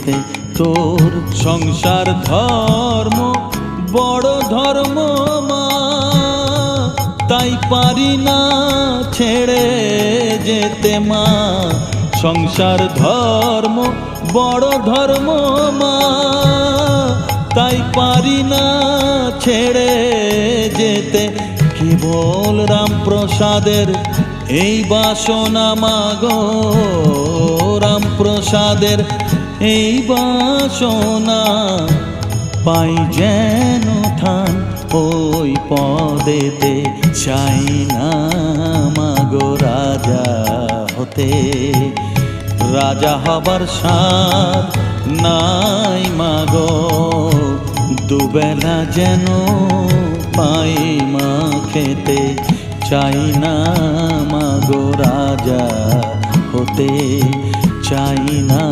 যেতে। তোর সংসার ধর্ম বড় ধর্ম মা, তাই পারি না ছেড়ে যেতে মা। সংসার ধর্ম বড় ধর্ম মা, তাই পারি না ছেড়ে যেতে। কেবল রামপ্রসাদের এই বাসনা মাগো, রামপ্রসাদের এই বাসনা, পাই যেন ঠান ওই পদেতে। চাই না মাগো রাজা হতে, রাজা হবার সাধ নাই মাগো। দুবেলা যেন পাই মা খেতে, চাই না মাগো রাজা হতে, চাই না